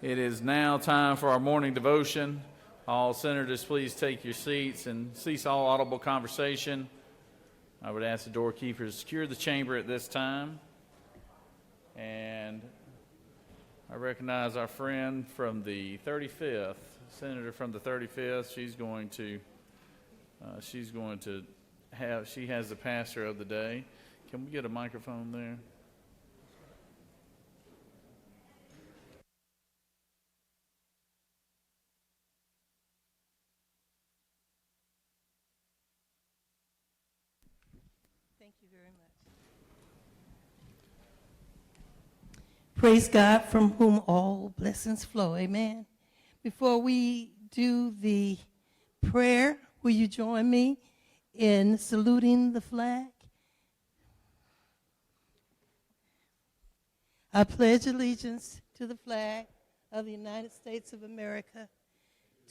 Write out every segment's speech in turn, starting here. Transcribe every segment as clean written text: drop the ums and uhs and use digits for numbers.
It is now time for our morning devotion. All senators, please take your seats and cease all audible conversation. I would ask the doorkeeper to secure the chamber at this time. And I recognize our friend from the 35th, senator from the 35th. She has the pastor of the day. Can we get a microphone there? Thank you very much. Praise God, from whom all blessings flow. Amen. Before we do the prayer, will you join me in saluting the flag? I pledge allegiance to the flag of the United States of America,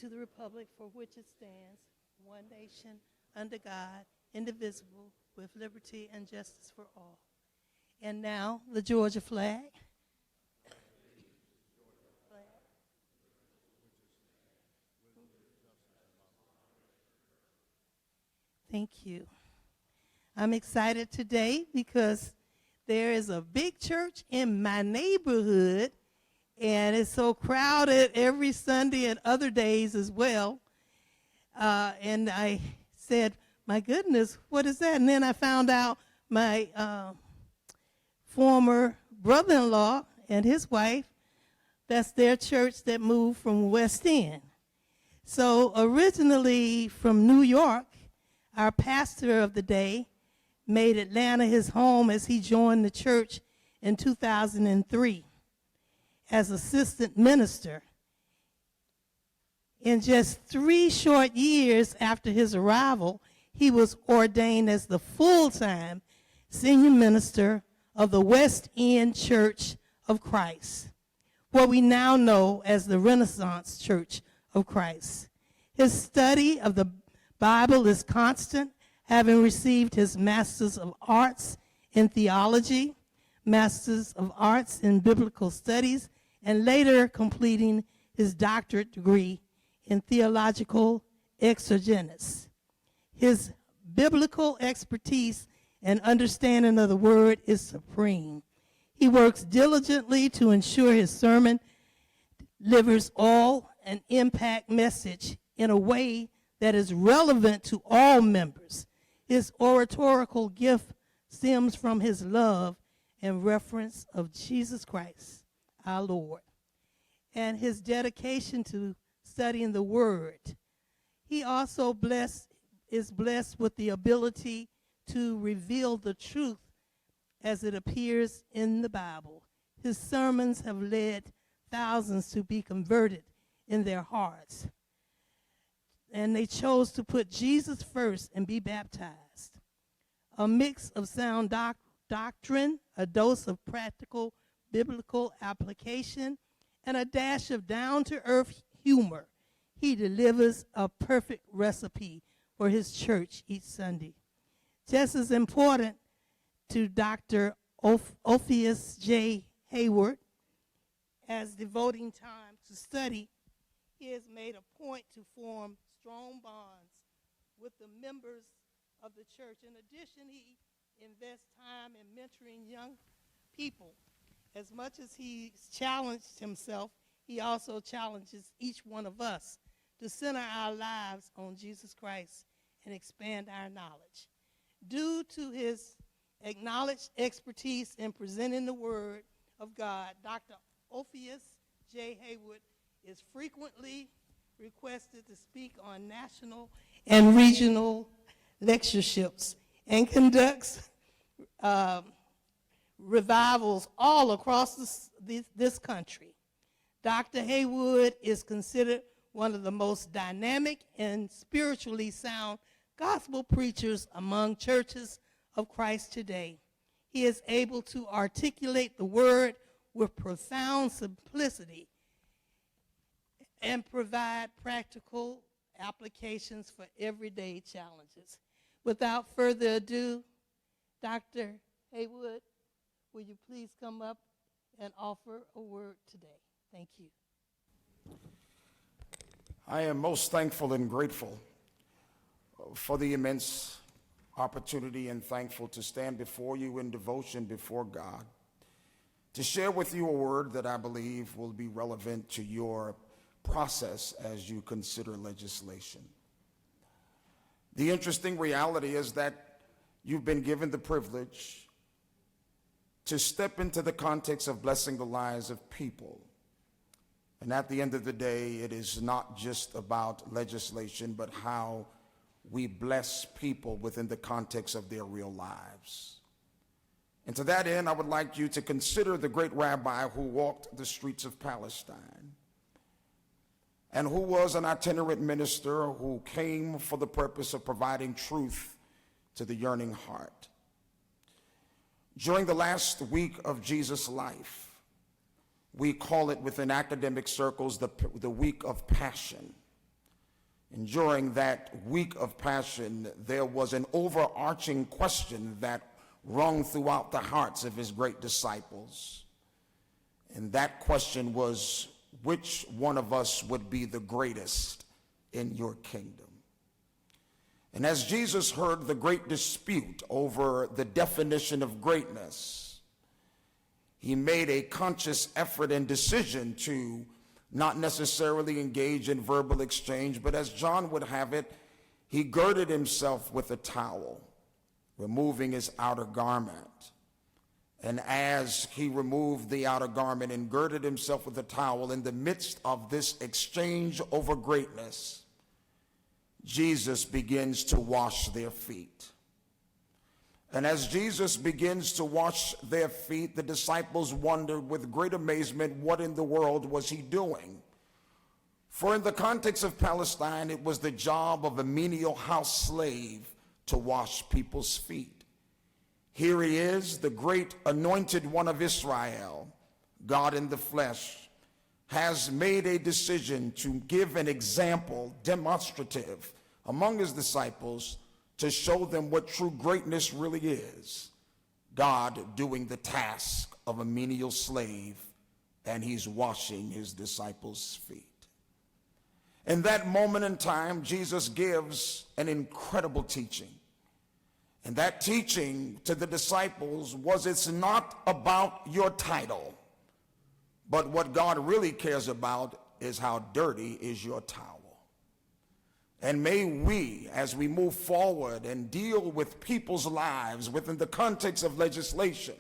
to the republic for which it stands, one nation, under God, indivisible, with liberty and justice for all. And now, the Georgia flag. Thank you. I'm excited today because there is a big church in my neighborhood, and it's so crowded every Sunday and other days as well. And I said, my goodness, what is that? And then I found out my former brother-in-law and his wife, that's their church that moved from West End. So originally from New York, our pastor of the day made Atlanta his home as he joined the church in 2003 as assistant minister. In just 3 short years after his arrival, he was ordained as the full-time senior minister of the West End Church of Christ, what we now know as the Renaissance Church of Christ. His study of the Bible is constant, having received his Master's of Arts in Theology, Master's of Arts in Biblical Studies, and later completing his doctorate degree in Theological Exegesis. His biblical expertise and understanding of the Word is supreme. He works diligently to ensure his sermon delivers all an impact message in a way that is relevant to all members. His oratorical gift stems from his love and reference of Jesus Christ, our Lord, and his dedication to studying the Word. He also is blessed with the ability to reveal the truth as it appears in the Bible. His sermons have led thousands to be converted in their hearts, and they chose to put Jesus first and be baptized. A mix of sound doctrine, a dose of practical biblical application, and a dash of down-to-earth humor. He delivers a perfect recipe for his church each Sunday. Just as important to Dr. Ophius J. Hayward as devoting time to study, he has made a point to form strong bonds with the members of the church. In addition, he invests time in mentoring young people. As much as he's challenged himself, he also challenges each one of us to center our lives on Jesus Christ and expand our knowledge. Due to his acknowledged expertise in presenting the Word of God, Dr. Ophius J. Hayward is frequently requested to speak on national and regional lectureships and conducts revivals all across this country. Dr. Haywood is considered one of the most dynamic and spiritually sound gospel preachers among churches of Christ today. He is able to articulate the word with profound simplicity and provide practical applications for everyday challenges. Without further ado, Dr. Haywood, will you please come up and offer a word today? Thank you. I am most thankful and grateful for the immense opportunity and thankful to stand before you in devotion before God, to share with you a word that I believe will be relevant to your process as you consider legislation. The interesting reality is that you've been given the privilege to step into the context of blessing the lives of people. And at the end of the day, it is not just about legislation, but how we bless people within the context of their real lives. And to that end, I would like you to consider the great rabbi who walked the streets of Palestine and who was an itinerant minister who came for the purpose of providing truth to the yearning heart. During the last week of Jesus' life, we call it within academic circles the week of passion. And during that week of passion, there was an overarching question that rung throughout the hearts of his great disciples. And that question was, which one of us would be the greatest in your kingdom? And as Jesus heard the great dispute over the definition of greatness, he made a conscious effort and decision to not necessarily engage in verbal exchange, but as John would have it, he girded himself with a towel, removing his outer garment. And as he removed the outer garment and girded himself with a towel, in the midst of this exchange over greatness, Jesus begins to wash their feet. And as Jesus begins to wash their feet, the disciples wondered with great amazement, what in the world was he doing? For in the context of Palestine, it was the job of a menial house slave to wash people's feet. Here he is, the great anointed one of Israel, God in the flesh, has made a decision to give an example, demonstrative, among his disciples, to show them what true greatness really is. God doing the task of a menial slave, and he's washing his disciples' feet. In that moment in time, Jesus gives an incredible teaching. And that teaching to the disciples was, it's not about your title, but what God really cares about is how dirty is your towel. And may we, as we move forward and deal with people's lives within the context of legislation,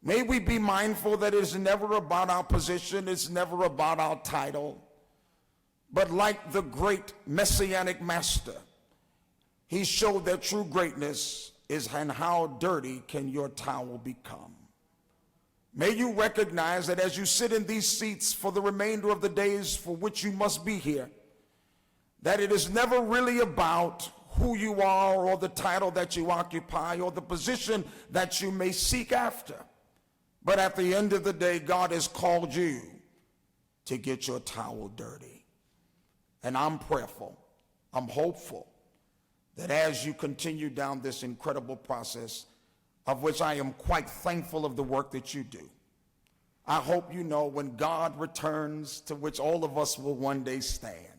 may we be mindful that it's never about our position, it's never about our title, but like the great messianic master, he showed that true greatness is in how dirty can your towel become. May you recognize that as you sit in these seats for the remainder of the days for which you must be here, that it is never really about who you are or the title that you occupy or the position that you may seek after. But at the end of the day, God has called you to get your towel dirty. And I'm prayerful, I'm hopeful that as you continue down this incredible process, of which I am quite thankful of the work that you do, I hope you know when God returns, to which all of us will one day stand,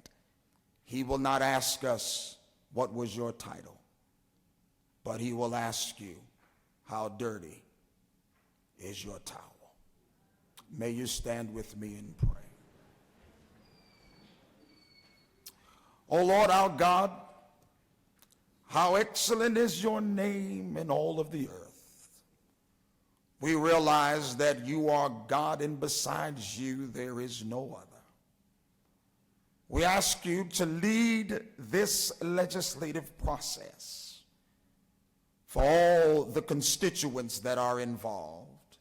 he will not ask us, what was your title? But he will ask you, how dirty is your towel? May you stand with me and pray. O Lord our God, how excellent is your name in all of the earth. We realize that you are God, and besides you there is no other. We ask you to lead this legislative process for all the constituents that are involved.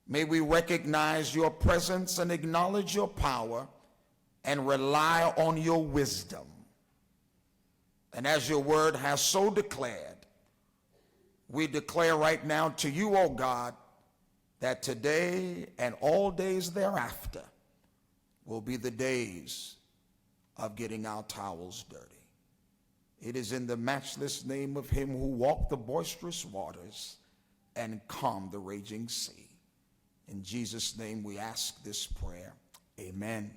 May we recognize your presence and acknowledge your power and rely on your wisdom. And as your word has so declared, we declare right now to you, O God, that today and all days thereafter will be the days of getting our towels dirty. It is in the matchless name of him who walked the boisterous waters and calmed the raging sea. In Jesus' name we ask this prayer. Amen.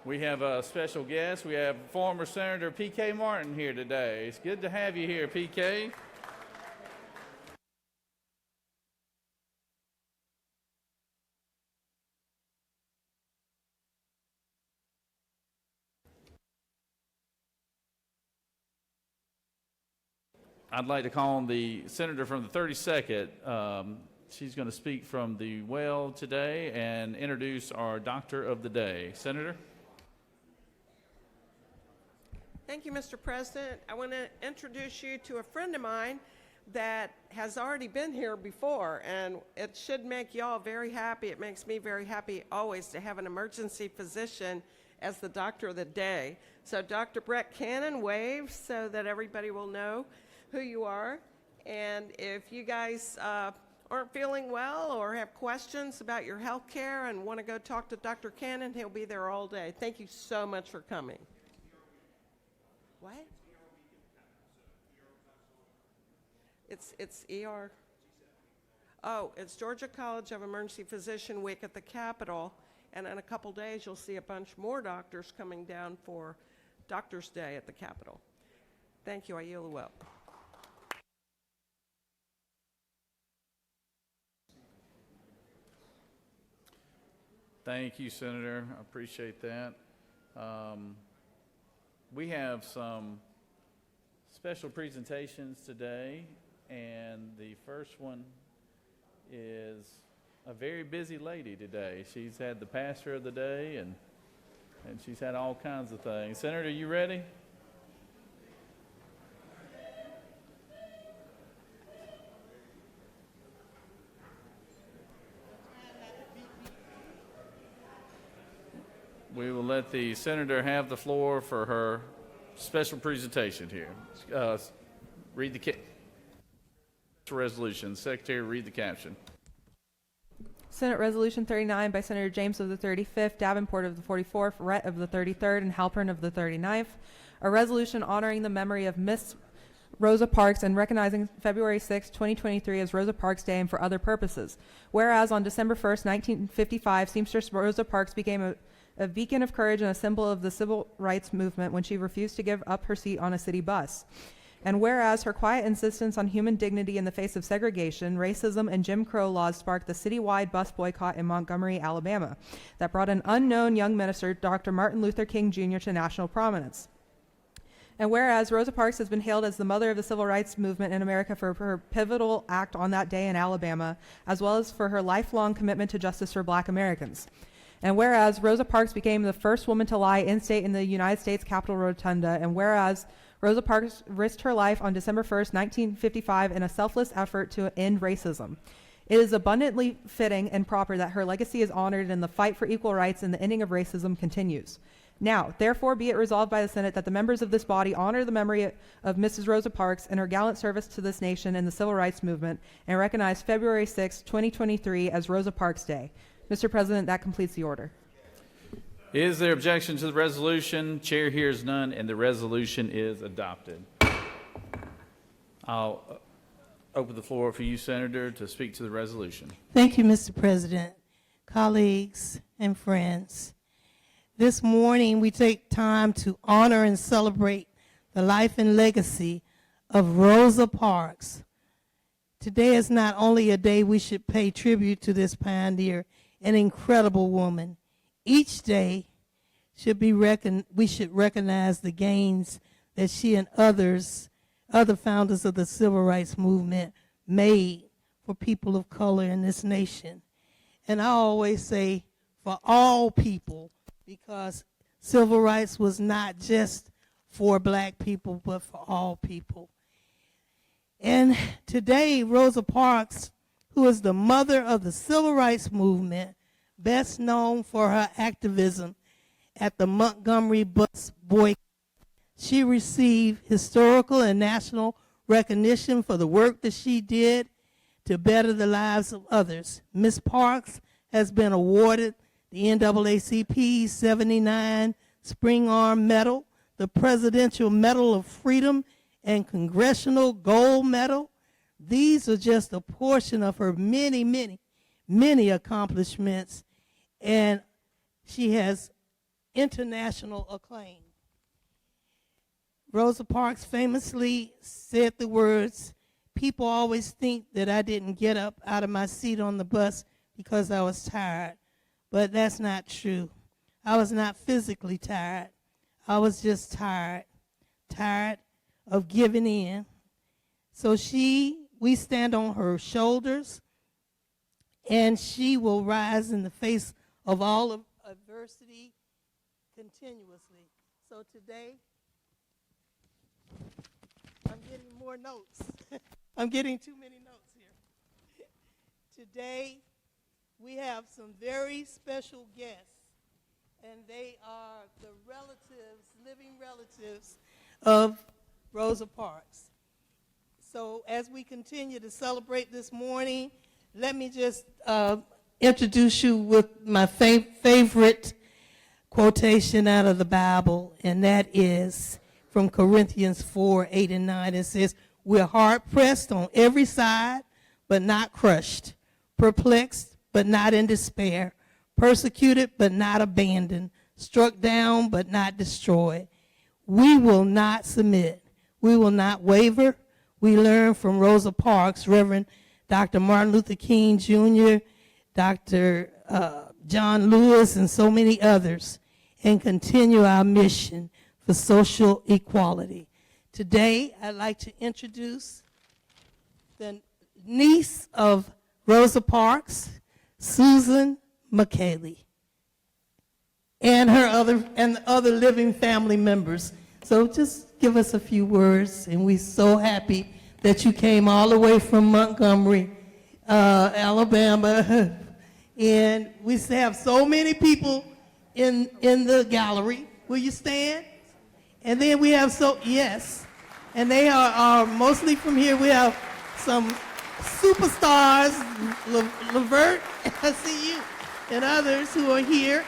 We have a special guest. We have former Senator P.K. Martin here today. It's good to have you here, P.K. I'd like to call on the senator from the 32nd. She's going to speak from the well today and introduce our doctor of the day. Senator? Thank you, Mr. President. I want to introduce you to a friend of mine that has already been here before, and it should make y'all very happy. It makes me very happy always to have an emergency physician as the doctor of the day. So Dr. Brett Cannon, wave so that everybody will know who you are. And if you guys aren't feeling well or have questions about your health care and want to go talk to Dr. Cannon, he'll be there all day. Thank you so much for coming. What? It's ER. Oh, it's Georgia College of Emergency Physician Week at the Capitol, and in a couple days you'll see a bunch more doctors coming down for Doctor's Day at the Capitol. Thank you. I yield well. Thank you, Senator. I appreciate that. We have some special presentations today, and the first one is a very busy lady today. She's had the pastor of the day, and she's had all kinds of things. Senator, you ready? We will let the senator have the floor for her special presentation here. Read the resolution. Secretary, read the caption. Senate Resolution 39 by Senator James of the 35th, Davenport of the 44th, Rhett of the 33rd, and Halpern of the 39th. A resolution honoring the memory of Miss Rosa Parks and recognizing February 6, 2023 as Rosa Parks Day and for other purposes. Whereas on December 1st, 1955, Seamstress Rosa Parks became a beacon of courage and a symbol of the civil rights movement when she refused to give up her seat on a city bus. And whereas her quiet insistence on human dignity in the face of segregation, racism, and Jim Crow laws sparked the citywide bus boycott in Montgomery, Alabama, that brought an unknown young minister, Dr. Martin Luther King Jr., to national prominence. And whereas Rosa Parks has been hailed as the mother of the civil rights movement in America for her pivotal act on that day in Alabama, as well as for her lifelong commitment to justice for Black Americans. And whereas Rosa Parks became the first woman to lie in state in the United States Capitol Rotunda, and whereas Rosa Parks risked her life on December 1st, 1955 in a selfless effort to end racism, it is abundantly fitting and proper that her legacy is honored and the fight for equal rights and the ending of racism continues. Now, therefore, be it resolved by the Senate that the members of this body honor the memory of Mrs. Rosa Parks and her gallant service to this nation and the civil rights movement and recognize February 6, 2023 as Rosa Parks Day. Mr. President, that completes the order. Is there objection to the resolution? Chair hears none, and the resolution is adopted. I'll open the floor for you, Senator, to speak to the resolution. Thank you, Mr. President, colleagues, and friends. This morning, we take time to honor and celebrate the life and legacy of Rosa Parks. Today is not only a day we should pay tribute to this pioneer, an incredible woman. Each day we should recognize the gains that she and other founders of the civil rights movement made for people of color in this nation. And I always say for all people, because civil rights was not just for Black people, but for all people. And today, Rosa Parks, who is the mother of the civil rights movement, best known for her activism at the Montgomery bus boycott. She received historical and national recognition for the work that she did to better the lives of others. Ms. Parks has been awarded the NAACP 79 Spring Arm Medal, the Presidential Medal of Freedom, and Congressional Gold Medal. These are just a portion of her many, many, many accomplishments, and she has international acclaim. Rosa Parks famously said the words, "People always think that I didn't get up out of my seat on the bus because I was tired, but that's not true. I was not physically tired. I was just tired of giving in." So we stand on her shoulders, and she will rise in the face of all of adversity continuously. So today, I'm getting more notes. I'm getting too many notes here. Today, we have some very special guests, and they are the living relatives of Rosa Parks. So as we continue to celebrate this morning, let me just introduce you with my favorite quotation out of the Bible, and that is from Corinthians 4:8-9. It says, "We're hard-pressed on every side, but not crushed, perplexed, but not in despair, persecuted, but not abandoned, struck down, but not destroyed. We will not submit. We will not waver." We learn from Rosa Parks, Reverend Dr. Martin Luther King Jr., Dr. John Lewis, and so many others, and continue our mission for social equality. Today, I'd like to introduce the niece of Rosa Parks, Susan McKaylee, and the other living family members. So just give us a few words, and we're so happy that you came all the way from Montgomery, Alabama, and we have so many people in the gallery. Will you stand? And then we have yes, and they are mostly from here. We have some superstars, Levert, I see you, and others who are here.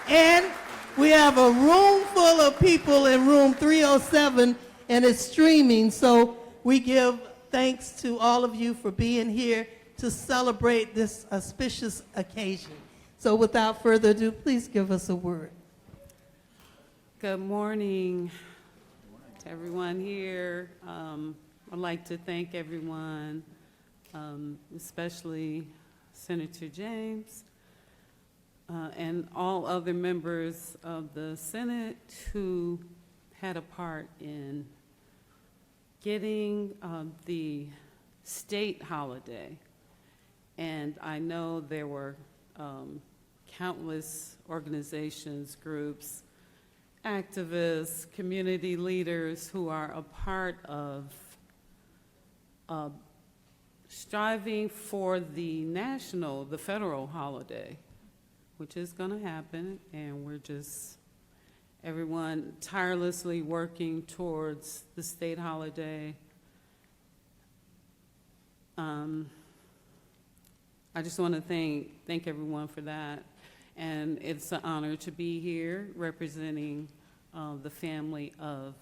And we have a room full of people in room 307, and it's streaming. So we give thanks to all of you for being here to celebrate this auspicious occasion. So without further ado, please give us a word. Good morning to everyone here. I'd like to thank everyone, especially Senator James, and all other members of the Senate who had a part in getting the state holiday. And I know there were countless organizations, groups, activists, community leaders who are a part of striving for the federal holiday, which is going to happen, and we're just, everyone tirelessly working towards the state holiday. I just want to thank everyone for that, and it's an honor to be here representing the family of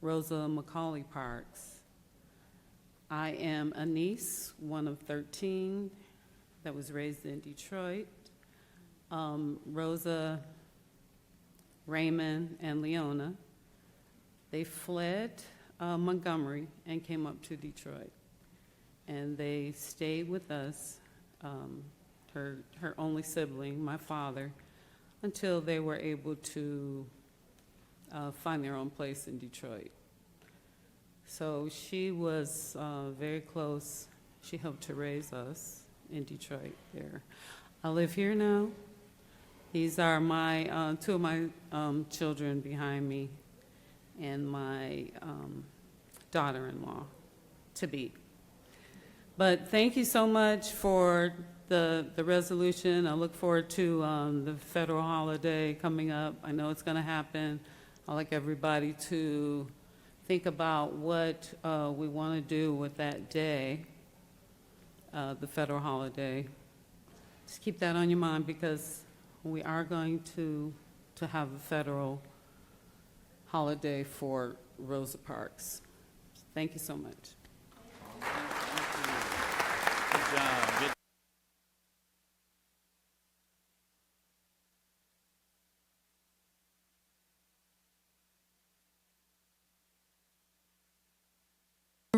Rosa Macaulay Parks. I am a niece, one of 13, that was raised in Detroit. Rosa, Raymond, and Leona, they fled Montgomery and came up to Detroit. And they stayed with us, her only sibling, my father, until they were able to find their own place in Detroit. So she was very close. She helped to raise us in Detroit there. I live here now. These are my two of my children behind me, and my daughter-in-law to be. But thank you so much for the resolution. I look forward to the federal holiday coming up. I know it's going to happen. I'd like everybody to think about what we want to do with that day, the federal holiday. Just keep that on your mind, because we are going to have a federal holiday for Rosa Parks. Thank you so much. Good job. Good.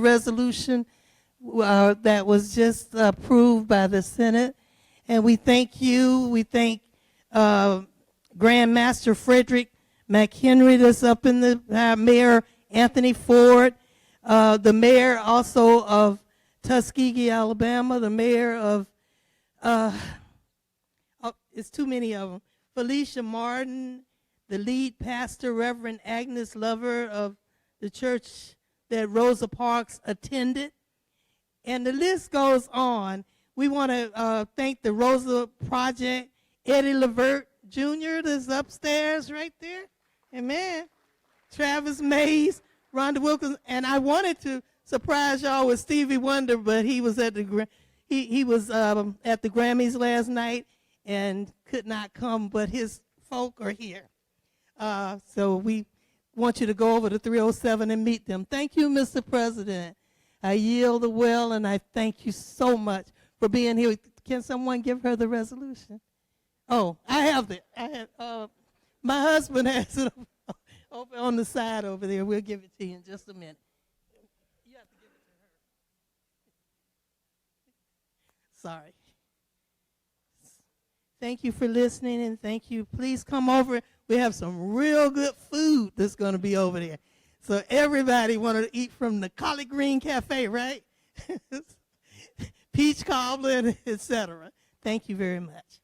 resolution that was just approved by the Senate. And we thank you. We thank Grand Master Frederick McHenry that's up in the Mayor Anthony Ford, the mayor also of Tuskegee, Alabama, the mayor of, it's too many of them, Felicia Martin, the lead pastor, Reverend Agnes Lover of the church that Rosa Parks attended. And the list goes on. We want to thank the Rosa Project, Eddie Levert Jr. that's upstairs right there. Amen. Travis Mays, Rhonda Wilkins, and I wanted to surprise y'all with Stevie Wonder, but he was at the he was at the Grammys last night and could not come, but his folk are here. So we want you to go over to 307 and meet them. Thank you, Mr. President. I yield the well, and I thank you so much for being here. Can someone give her the resolution? Oh, I have it. My husband has it over on the side over there. We'll give it to you in just a minute. You have to give it to her. Sorry. Thank you for listening, and thank you. Please come over. We have some real good food that's going to be over there. So everybody wanted to eat from the Collard Green Cafe, right? Peach cobbler, etc. Thank you very much.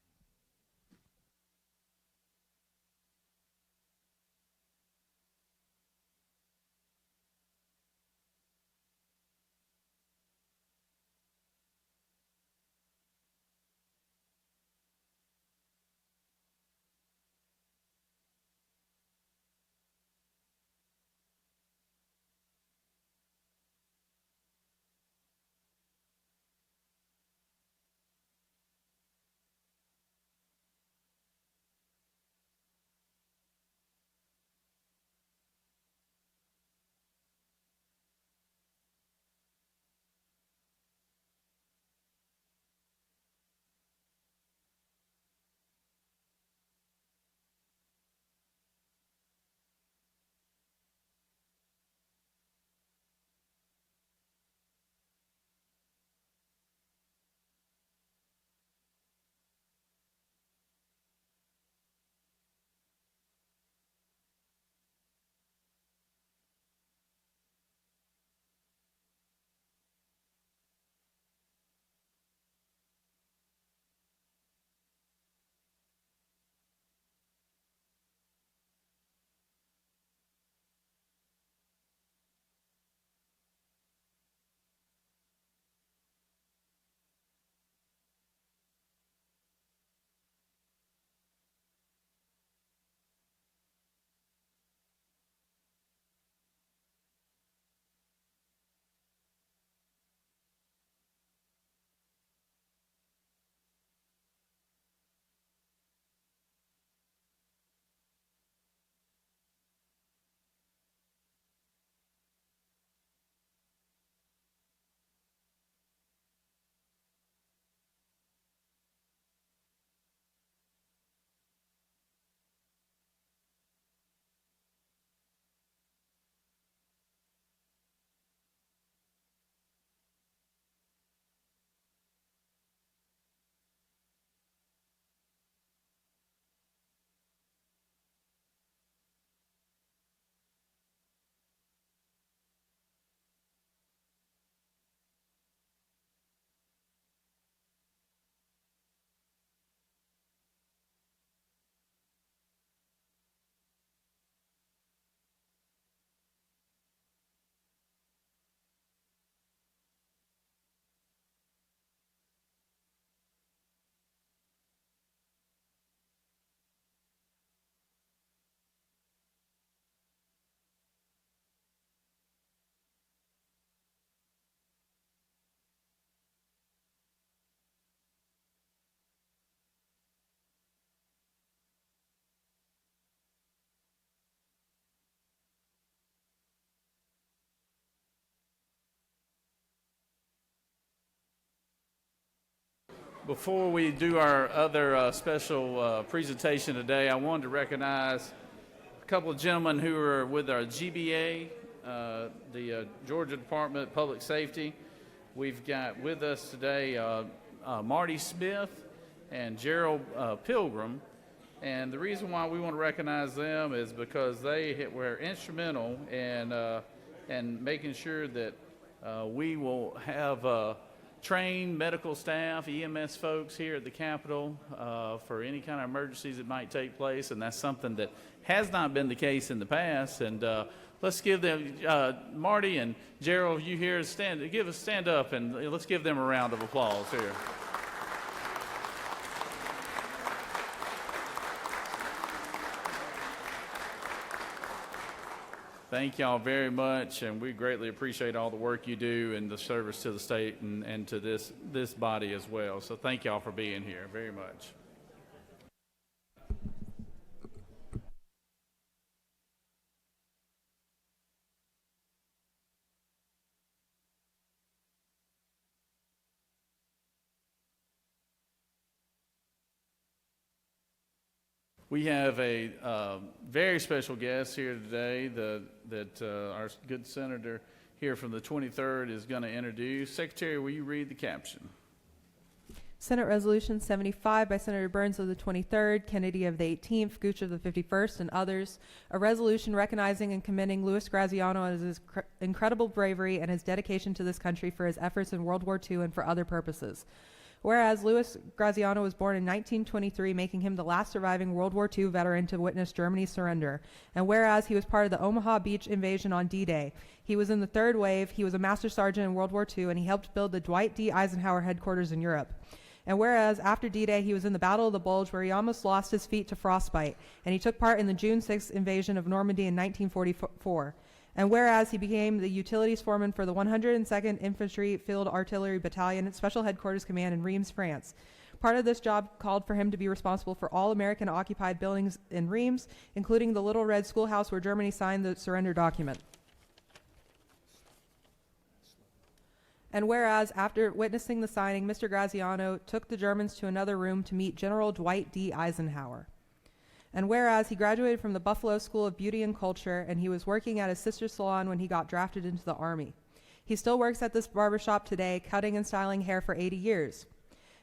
Before we do our other special presentation today, I wanted to recognize a couple of gentlemen who are with our GBA the Georgia Department of Public Safety. We've got with us today Marty Smith and Gerald Pilgrim. And the reason why we want to recognize them is because they were instrumental in making sure that we will have trained medical staff, EMS folks here at the Capitol for any kind of emergencies that might take place, and that's something that has not been the case in the past. And let's give them, Marty and Gerald, you here, stand up, and let's give them a round of applause here. Thank y'all very much, and we greatly appreciate all the work you do and the service to the state and to this body as well. So thank y'all for being here very much. We have a very special guest here today that our good senator here from the 23rd is going to introduce. Secretary, will you read the caption? Senate Resolution 75 by Senator Burns of the 23rd, Kennedy of the 18th, Gooch of the 51st, and others. A resolution recognizing and commending Louis Graziano as his incredible bravery and his dedication to this country for his efforts in World War II and for other purposes. Whereas Louis Graziano was born in 1923, making him the last surviving World War II veteran to witness Germany's surrender. And whereas he was part of the Omaha Beach invasion on D-Day, he was in the third wave, he was a master sergeant in World War II, and he helped build the Dwight D. Eisenhower headquarters in Europe. And whereas after D-Day, he was in the Battle of the Bulge, where he almost lost his feet to frostbite, and he took part in the June 6th invasion of Normandy in 1944. And whereas he became the utilities foreman for the 102nd Infantry Field Artillery Battalion Special Headquarters Command in Reims, France. Part of this job called for him to be responsible for all American-occupied buildings in Reims, including the Little Red Schoolhouse where Germany signed the surrender document. And whereas, after witnessing the signing, Mr. Graziano took the Germans to another room to meet General Dwight D. Eisenhower. And whereas he graduated from the Buffalo School of Beauty and Culture, and he was working at his sister's salon when he got drafted into the Army. He still works at this barbershop today, cutting and styling hair for 80 years.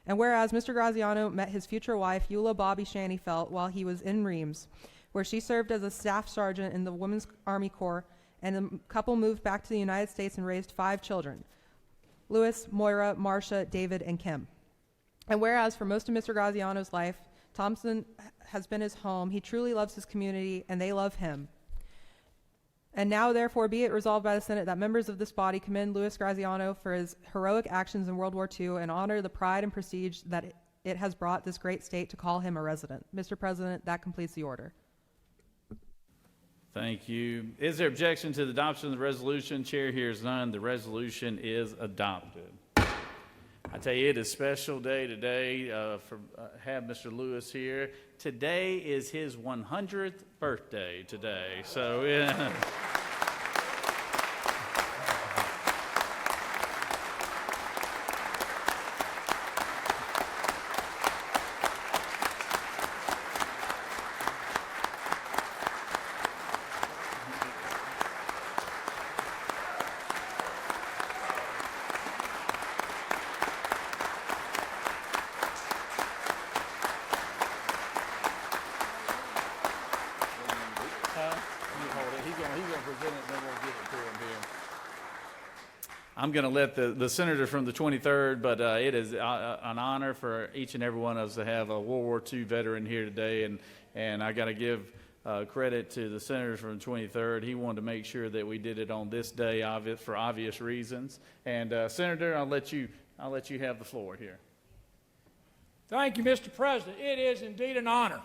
And whereas Mr. Graziano met his future wife, Eula Bobby Shaneyfelt, while he was in Reims, where she served as a staff sergeant in the Women's Army Corps, and the couple moved back to the United States and raised 5 children: Louis, Moira, Marcia, David, and Kim. And whereas for most of Mr. Graziano's life, Thompson has been his home, he truly loves his community, and they love him. And now, therefore, be it resolved by the Senate that members of this body commend Louis Graziano for his heroic actions in World War II and honor the pride and prestige that it has brought this great state to call him a resident. Mr. President, that completes the order. Thank you. Is there objection to the adoption of the resolution? Chair hears none. The resolution is adopted. I tell you, it is a special day today for have Mr. Lewis here. Today is his 100th birthday today. So, yeah. I'm going to let the senator from the 23rd, but it is an honor for each and every one of us to have a World War II veteran here today, and I got to give credit to the senator from the 23rd. He wanted to make sure that we did it on this day for obvious reasons. And Senator, I'll let you have the floor here. Thank you, Mr. President. It is indeed an honor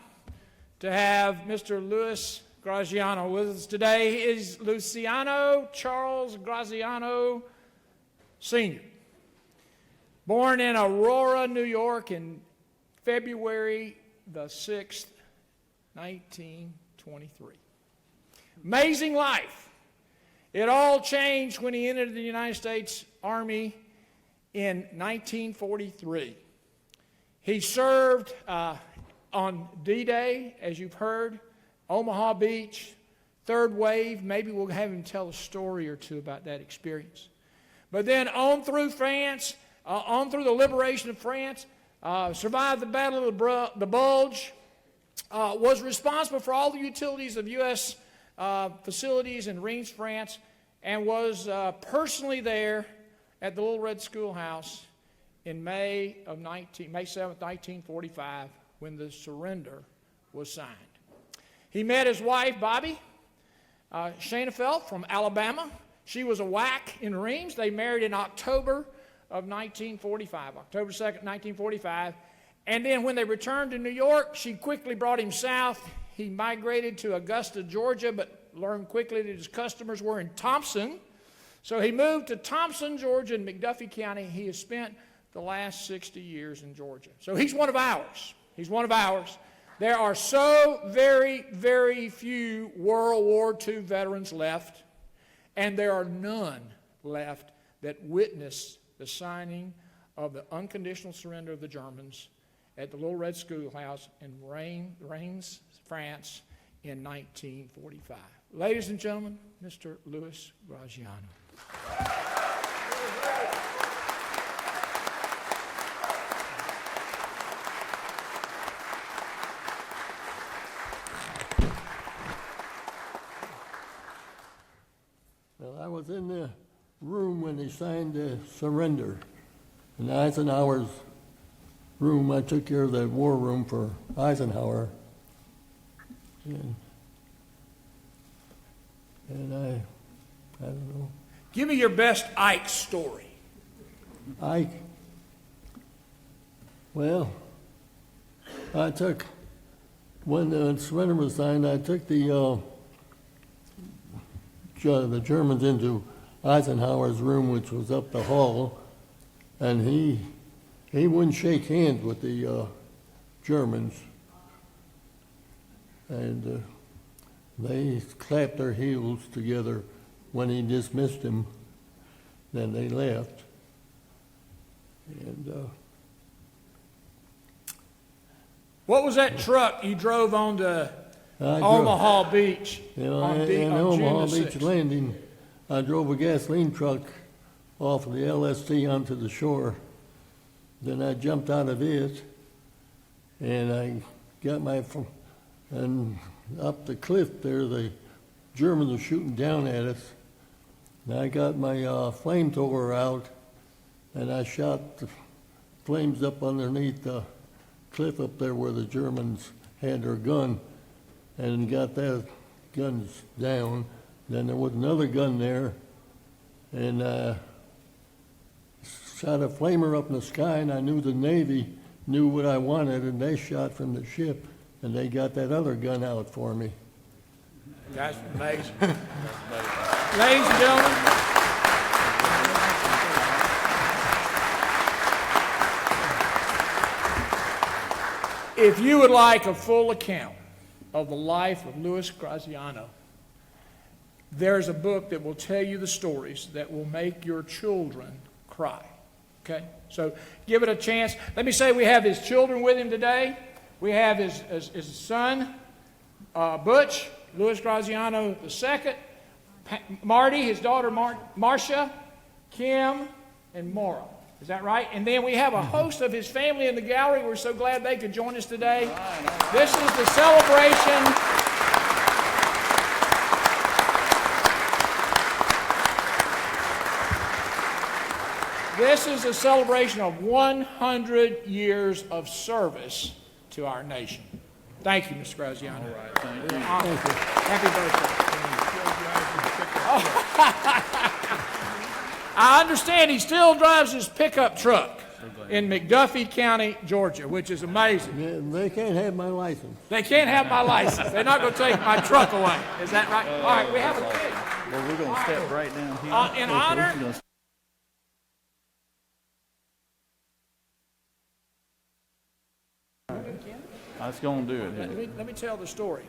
to have Mr. Louis Graziano with us today. He is Luciano Charles Graziano Sr., born in Aurora, New York in February the 6th, 1923. Amazing life. It all changed when he entered the United States Army in 1943. He served on D-Day, as you've heard, Omaha Beach, third wave. Maybe we'll have him tell a story or two about that experience. But then on through France, on through the liberation of France, survived the Battle of the Bulge, was responsible for all the utilities of U.S. Facilities in Reims, France, and was personally there at the Little Red Schoolhouse in May 7th, 1945, when the surrender was signed. He met his wife, Bobby Schoenfeld from Alabama. She was a WAC in Reims. They married in October of 1945, October 2nd, 1945. And then when they returned to New York, she quickly brought him south. He migrated to Augusta, Georgia, but learned quickly that his customers were in Thompson. So he moved to Thompson, Georgia, in McDuffie County. He has spent the last 60 years in Georgia. So he's one of ours. He's one of ours. There are so very, very few World War II veterans left, and there are none left that witnessed the signing of the unconditional surrender of the Germans at the Little Red Schoolhouse in Reims, France, in 1945. Ladies and gentlemen, Mr. Louis Graziano. Well, I was in the room when they signed the surrender. In Eisenhower's room, I took care of that war room for Eisenhower. And I don't know. Give me your best Ike story. Well, when the surrender was signed, I took the Germans into Eisenhower's room, which was up the hall, and he wouldn't shake hands with the Germans. And they clapped their heels together when he dismissed him. Then they left. And What was that truck you drove on to Omaha Beach? on June Omaha the Beach 6th? landing, I drove a gasoline truck off of the LST onto the shore. Then I jumped out of it, and I got and up the cliff there, the Germans were shooting down at us. And I got my flamethrower out, and I shot the flames up underneath the cliff up there where the Germans had their gun, and got that guns down. Then there was another gun there, and shot a flamer up in the sky, and I knew the Navy knew what I wanted, and they shot from the ship, and they got that other gun out for me. That's amazing. Ladies and gentlemen, if you would like a full account of the life of Louis Graziano, there's a book that will tell you the stories that will make your children cry. Okay? So give it a chance. Let me say we have his children with him today. We have his son, Butch, Louis Graziano II, Marty, his daughter Marcia, Kim, and Maura. Is that right? And then we have a host of his family in the gallery. We're so glad they could join us today. This is the celebration. This is a celebration of 100 years of service to our nation. Thank you, Mr. Graziano. All right, thank you. Happy birthday. I understand he still drives his pickup truck in McDuffie County, Georgia, which is amazing. Yeah, they can't have my license. They can't have my license. They're not going to take my truck away. Is that right? All right, we have a cake. Well, we're going to step right down here. In honor- We're gonna That's going to do it. Let me tell the story.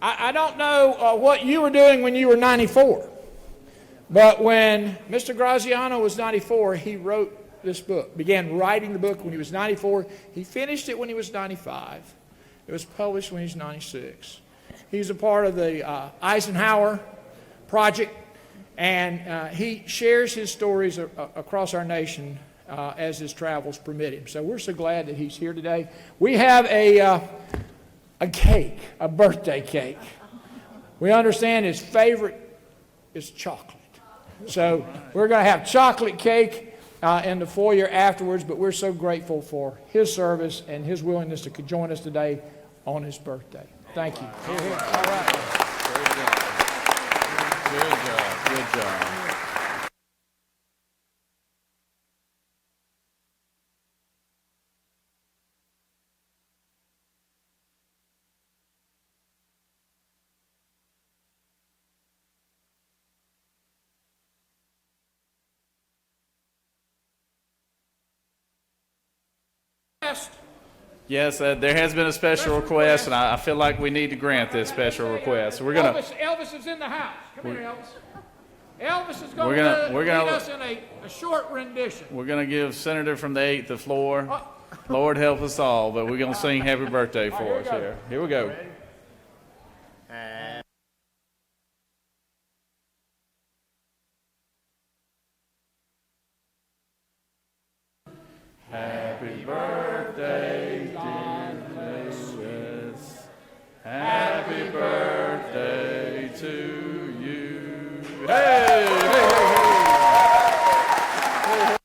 I don't know what you were doing when you were 94, but when Mr. Graziano was 94, he wrote this book, began writing the book when he was 94. He finished it when he was 95. It was published when he was 96. He's a part of the Eisenhower Project, and he shares his stories across our nation as his travels permit him. So we're so glad that he's here today. We have a cake, a birthday cake. We understand his favorite is chocolate. So we're going to have chocolate cake in the foyer afterwards, but we're so grateful for his service and his willingness to join us today on his birthday. Thank you. All right. Good job. Good job. Yes, there has been a special request, and I feel like we need to grant this special request. So we're gonna. Elvis is in the house. Come here, Elvis. Elvis is We're going gonna- to we're lead gonna- us in a short rendition. We're going to give Senator from the 8th the floor. Lord help us all, but we're going to sing happy birthday for us here. Here we go. Happy birthday, dear Lewis. Happy birthday to you. Hey! Hey, hey, hey.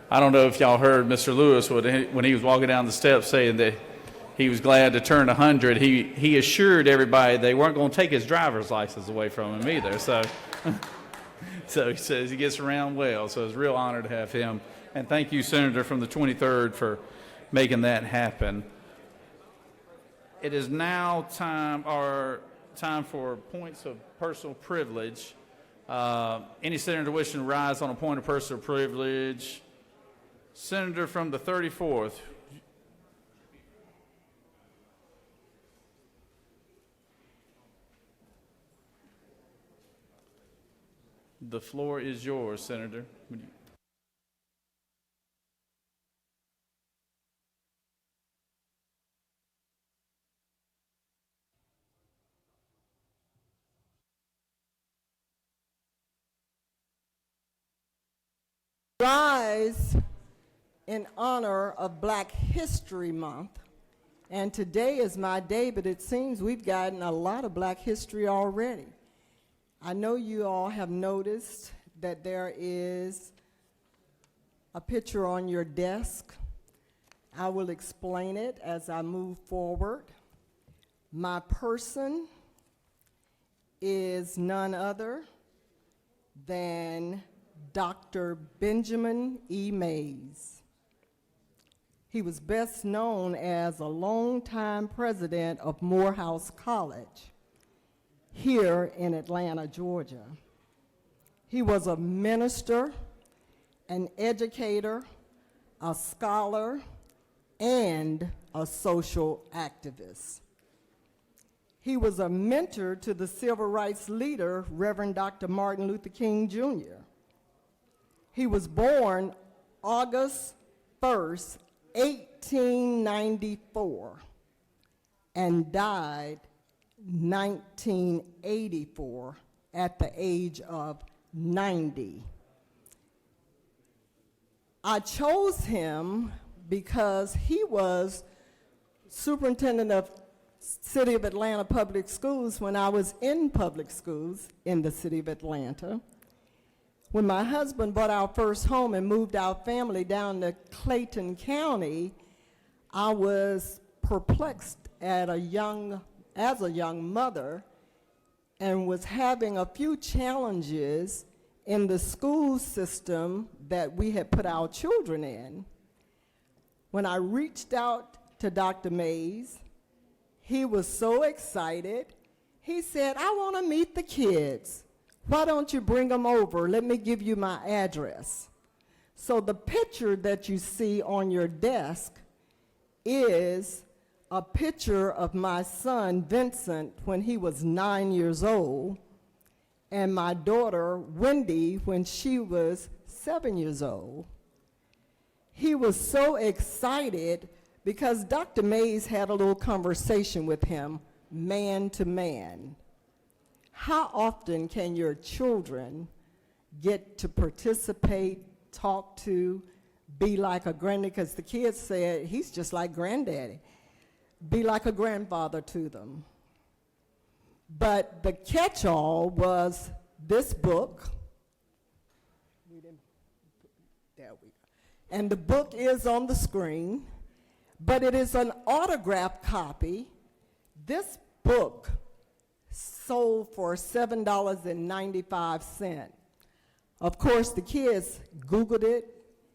I don't know if y'all heard Mr. Lewis when he was walking down the steps saying that he was glad to turn 100. He assured everybody they weren't going to take his driver's license away from him either. So, so he says he gets around well. So it's a real honor to have him. And thank you, Senator from the 23rd, for making that happen. It is now time for points of personal privilege. Any senator wishing to rise on a point of personal privilege. Senator from the 34th. The floor is yours, Senator. Rise in honor of Black History Month. And today is my day, but it seems we've gotten a lot of Black history already. I know you all have noticed that there is a picture on your desk. I will explain it as I move forward. My person is none other than Dr. Benjamin E. Mays. He was best known as a longtime president of Morehouse College here in Atlanta, Georgia. He was a minister, an educator, a scholar, and a social activist. He was a mentor to the civil rights leader, Reverend Dr. Martin Luther King Jr. He was born August 1st, 1894, and died 1984 at the age of 90. I chose him because he was superintendent of City of Atlanta Public Schools when I was in public schools in the City of Atlanta. When my husband bought our first home and moved our family down to Clayton County, I was perplexed as a young mother and was having a few challenges in the school system that we had put our children in. When I reached out to Dr. Mays, he was so excited. He said, "I want to meet the kids. Why don't you bring them over? Let me give you my address." So the picture that you see on your desk is a picture of my son, Vincent, when he was 9 years old, and my daughter, Wendy, when she was 7 years old. He was so excited because Dr. Mays had a little conversation with him, man to man. How often can your children get to participate, talk to, be like a granddaddy? Because the kids said, he's just like granddaddy. Be like a grandfather to them. But the catch-all was this book. There we go. And the book is on the screen, but it is an autographed copy. This book sold for $7.95. Of course, the kids Googled it,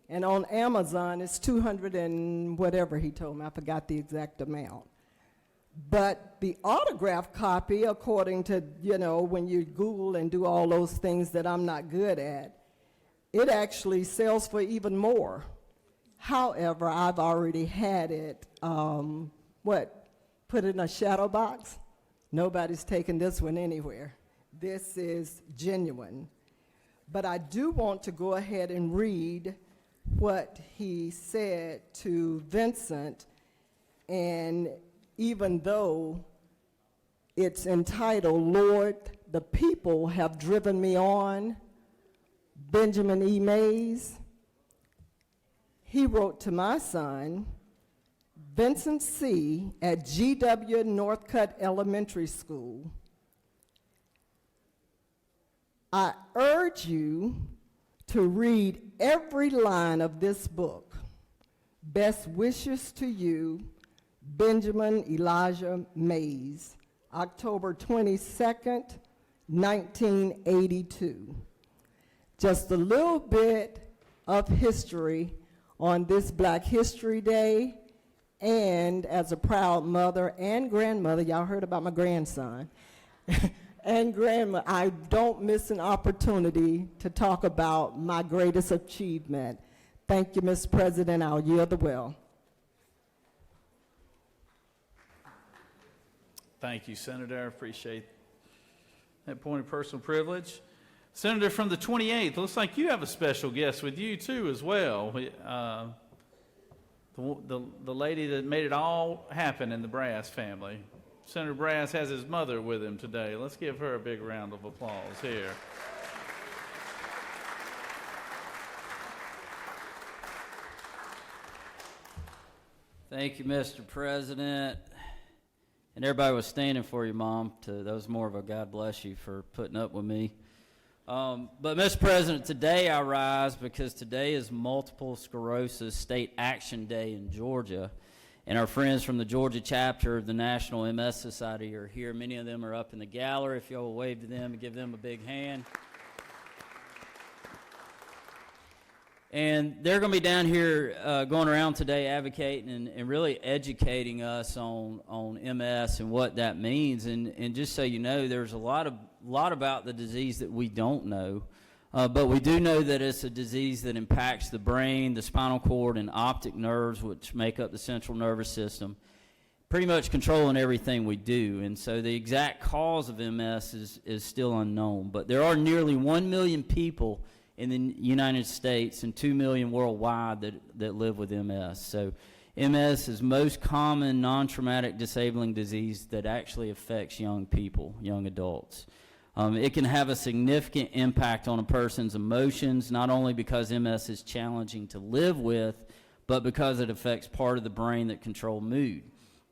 and on Amazon, it's 200 and whatever he told me. I forgot the exact amount. But the autographed copy, according to, when you Google and do all those things that I'm not good at, it actually sells for even more. However, I've already had it, put in a shadow box? Nobody's taken this one anywhere. This is genuine. But I do want to go ahead and read what he said to Vincent, and even though it's entitled, "Lord, the people have driven me on," Benjamin E. Mays, he wrote to my son, Vincent C., at G.W. Northcutt Elementary School, "I urge you to read every line of this book. Best wishes to you, Benjamin Elijah Mays, October 22nd, 1982. Just a little bit of history on this Black History Day, and as a proud mother and grandmother, y'all heard about my grandson, and grandma, I don't miss an opportunity to talk about my greatest achievement. Thank you, Mr. President. I'll yield the will." Thank you, Senator. I appreciate that point of personal privilege. Senator from the 28th, looks like you have a special guest with you, too, as well. The lady that made it all happen in the Brass family. Senator Brass has his mother with him today. Let's give her a big round of applause here. Thank you, Mr. President. And everybody was standing for you, Mom. That was more of a God bless you for putting up with me. But, Mr. President, today I rise because today is Multiple Sclerosis State Action Day in Georgia. And our friends from the Georgia chapter of the National MS Society are here. Many of them are up in the gallery. If y'all will wave to them and give them a big hand. And they're going to be down here going around today advocating and really educating us on MS and what that means. And just so you know, there's a lot about the disease that we don't know. But we do know that it's a disease that impacts the brain, the spinal cord, and optic nerves, which make up the central nervous system, pretty much controlling everything we do. And so the exact cause of MS is still unknown. But there are nearly 1 million people in the United States and 2 million worldwide that live with MS. So MS is most common non-traumatic disabling disease that actually affects young people, young adults. It can have a significant impact on a person's emotions, not only because MS is challenging to live with, but because it affects part of the brain that controls mood.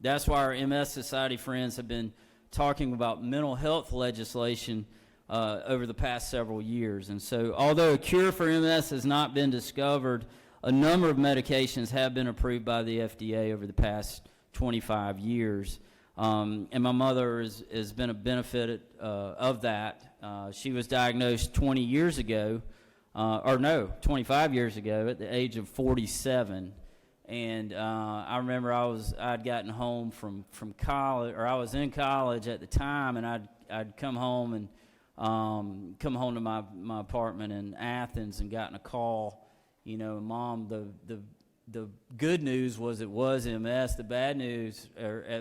That's why our MS Society friends have been talking about mental health legislation over the past several years. And so although a cure for MS has not been discovered, a number of medications have been approved by the FDA over the past 25 years. And my mother has been a benefit of that. She was diagnosed 20 years ago, 25 years ago at the age of 47. And I remember I'd gotten home from college, or I was in college at the time, and I'd come home and come home to my apartment in Athens and gotten a call, Mom, the good news was it was MS. The bad news,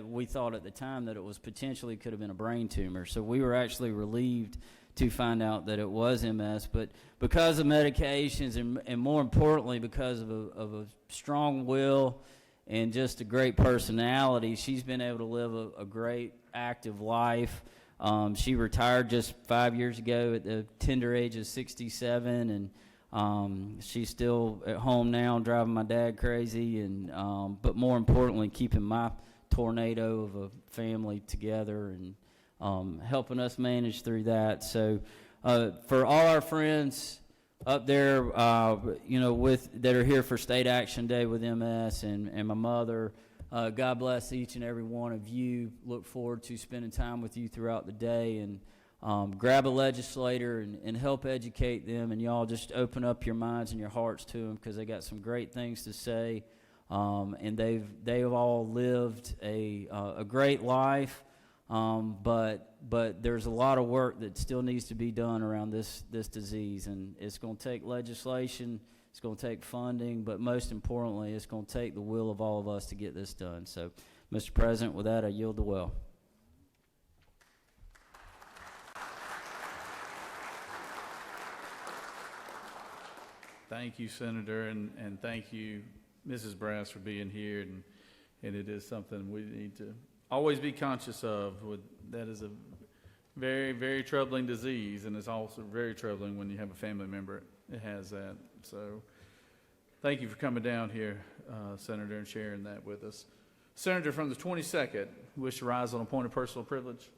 we thought at the time that it was potentially could have been a brain tumor. So we were actually relieved to find out that it was MS. But because of medications and more importantly because of a strong will and just a great personality, she's been able to live a great active life. She retired just 5 years ago at the tender age of 67, and she's still at home now driving my dad crazy, and but more importantly keeping my tornado of a family together and helping us manage through that. So for all our friends up there that are here for State Action Day with MS and my mother, God bless each and every one of you. Look forward to spending time with you throughout the day, and grab a legislator and help educate them, and y'all just open up your minds and your hearts to them, because they got some great things to say, and they've all lived a great life, but there's a lot of work that still needs to be done around this disease, and it's going to take legislation, it's going to take funding, but most importantly, it's going to take the will of all of us to get this done. So, Mr. President, with that, I yield the well. Thank you, Senator, and thank you, Mrs. Brass, for being here. And it is something we need to always be conscious of. That is a very, very troubling disease, and it's also very troubling when you have a family member that has that. So thank you for coming down here, Senator, and sharing that with us. Senator from the 22nd, wish to rise on a point of personal privilege.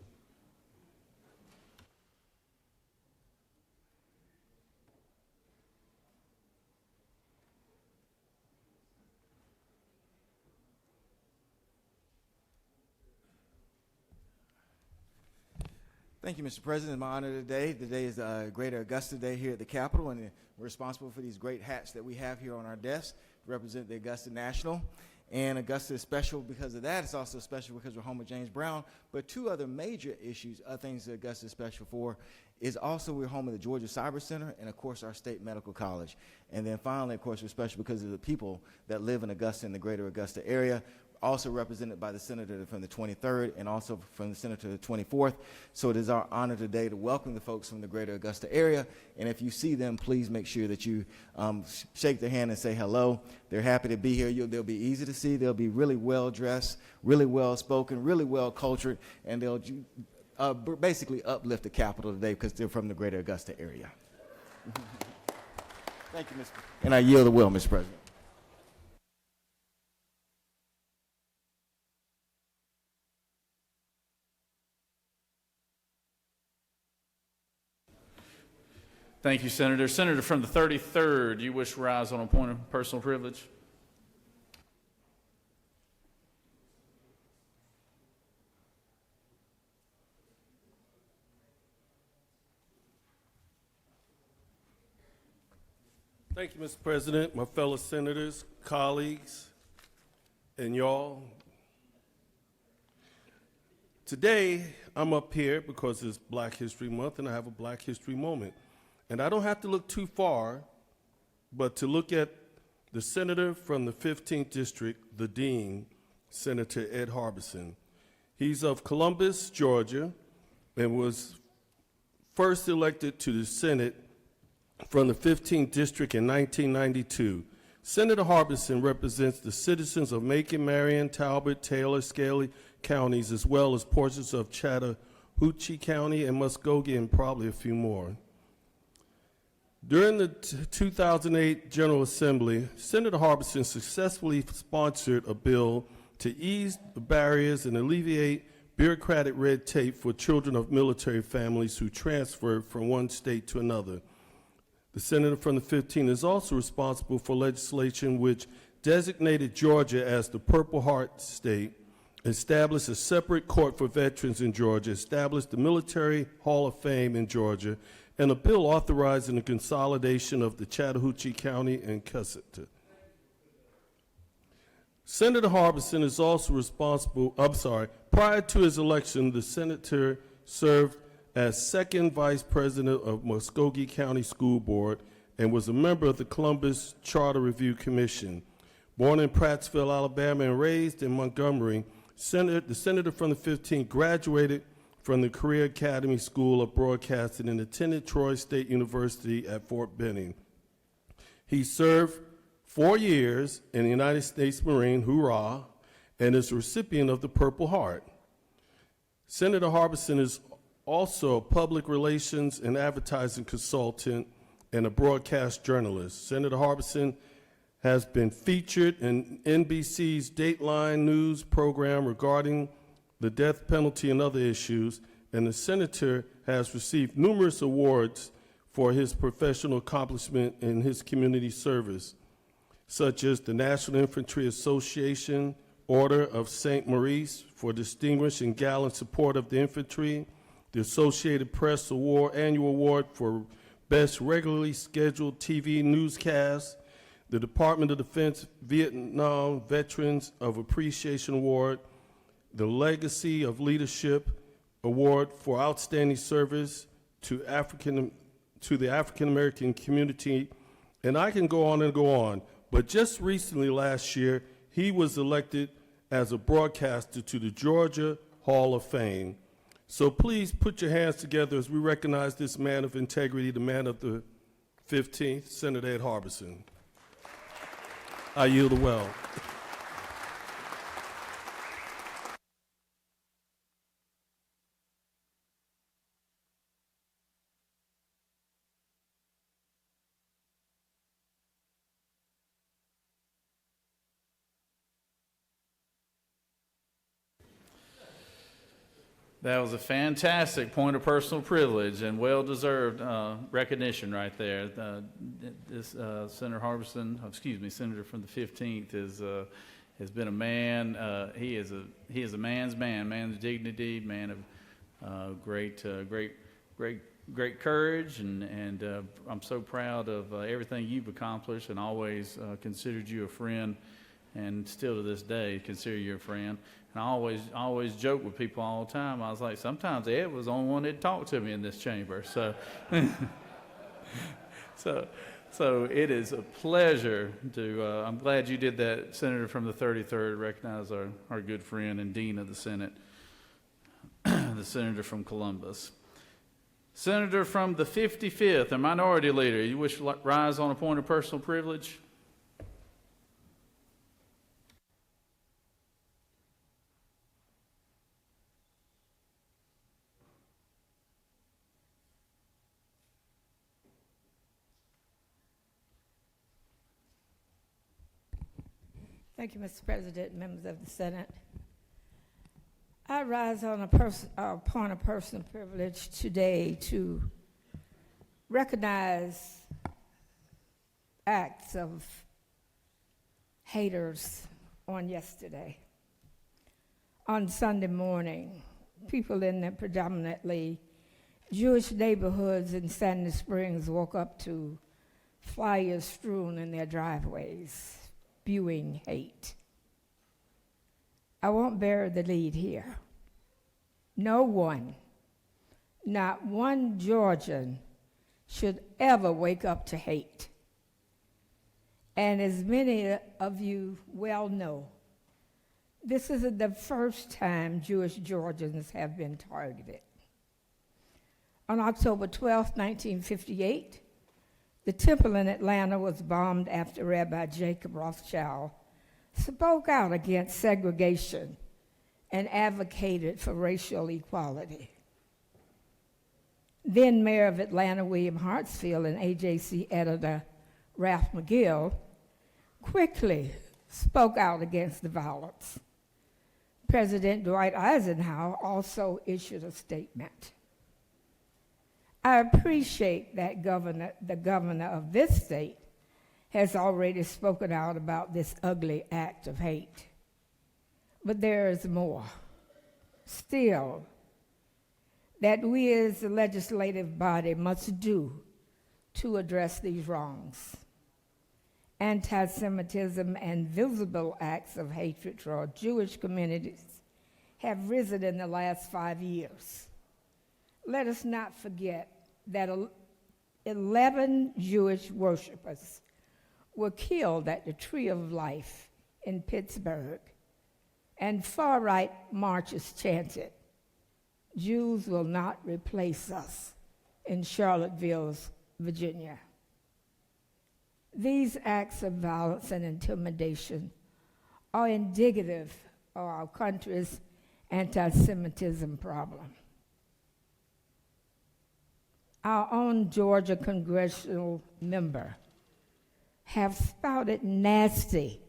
Thank you, Mr. President. It's my honor today. Today is Greater Augusta Day here at the Capitol, and we're responsible for these great hats that we have here on our desk to represent the Augusta National. And Augusta is special because of that. It's also special because we're home of James Brown. But two other major issues, things that Augusta is special for, is also we're home of the Georgia Cyber Center and, of course, our state medical college. And then finally, of course, we're special because of the people that live in Augusta and the Greater Augusta area, also represented by the senator from the 23rd and also from the senator the 24th. So it is our honor today to welcome the folks from the Greater Augusta area. And if you see them, please make sure that you shake their hand and say hello. They're happy to be here. They'll be easy to see. They'll be really well dressed, really well spoken, really well cultured, and they'll basically uplift the Capitol today because they're from the Greater Augusta area. Thank you, Mr. And I yield the will, Mr. President. Thank you, Senator. Senator from the 33rd, do you wish to rise on a point of personal privilege? Thank you, Mr. President, my fellow senators, colleagues, and y'all. Today, I'm up here because it's Black History Month and I have a Black History moment. And I don't have to look too far, but to look at the senator from the 15th District, the Dean, Senator Ed Harbison. He's of Columbus, Georgia, and was first elected to the Senate from the 15th District in 1992. Senator Harbison represents the citizens of Macon, Marion, Talbot, Taylor, Scaly counties, as well as portions of Chattahoochee County and Muskogee, and probably a few more. During the 2008 General Assembly, Senator Harbison successfully sponsored a bill to ease the barriers and alleviate bureaucratic red tape for children of military families who transferred from one state to another. The senator from the 15th is also responsible for legislation which designated Georgia as the Purple Heart State, established a separate court for veterans in Georgia, established the Military Hall of Fame in Georgia, and a bill authorizing the consolidation of the Chattahoochee County and Cusseta. Senator Harbison is also responsible, prior to his election, the senator served as second vice president of Muskogee County School Board and was a member of the Columbus Charter Review Commission. Born in Prattsville, Alabama, and raised in Montgomery, the senator from the 15th graduated from the Career Academy School of Broadcasting and attended Troy State University at Fort Benning. He served 4 years in the United States Marine, hoorah, and is a recipient of the Purple Heart. Senator Harbison is also a public relations and advertising consultant and a broadcast journalist. Senator Harbison has been featured in NBC's Dateline News program regarding the death penalty and other issues, and the senator has received numerous awards for his professional accomplishment in his community service, such as the National Infantry Association Order of St. Maurice for distinguished and gallant support of the infantry, the Associated Press Award, Annual Award for Best Regularly Scheduled TV Newscast, the Department of Defense Vietnam Veterans of Appreciation Award, the Legacy of Leadership Award for Outstanding Service to the African American community, and I can go on and go on. But just recently, last year, he was elected as a broadcaster to the Georgia Hall of Fame. So please put your hands together as we recognize this man of integrity, the man of the 15th, Senator Ed Harbison. I yield the well. That was a fantastic point of personal privilege and well-deserved recognition right there. Senator Harbison, Senator from the 15th, has been a man. He is a man's man, man of dignity, man of great courage, and I'm so proud of everything you've accomplished, and always considered you a friend, and still to this day consider you a friend. And I always joke with people all the time. I was like, sometimes Ed was the only one that talked to me in this chamber. So, so it is a pleasure to. I'm glad you did that, Senator from the 33rd. Recognize our good friend and Dean of the Senate, the Senator from Columbus. Senator from the 55th, a minority leader. You wish to rise on a point of personal privilege? Thank you, Mr. President, members of the Senate. I rise on a point of personal privilege today to recognize acts of haters on yesterday. On Sunday morning, people in the predominantly Jewish neighborhoods in Sandy Springs woke up to flyers strewn in their driveways, spewing hate. I won't bear the lead here. No one, not one Georgian, should ever wake up to hate. And as many of you well know, this isn't the first time Jewish Georgians have been targeted. On October 12, 1958, the temple in Atlanta was bombed after Rabbi Jacob Rothschild spoke out against segregation and advocated for racial equality. Then Mayor of Atlanta, William Hartsfield, and AJC editor Ralph McGill quickly spoke out against the violence. President Dwight Eisenhower also issued a statement. I appreciate that the governor of this state has already spoken out about this ugly act of hate. But there is more. Still, that we as the legislative body must do to address these wrongs. Anti-Semitism and visible acts of hatred toward Jewish communities have risen in the last 5 years. Let us not forget that 11 Jewish worshipers were killed at the Tree of Life in Pittsburgh, and far-right marchers chanted, "Jews will not replace us," in Charlottesville, Virginia. These acts of violence and intimidation are indicative of our country's anti-Semitism problem. Our own Georgia congressional member have spouted nasty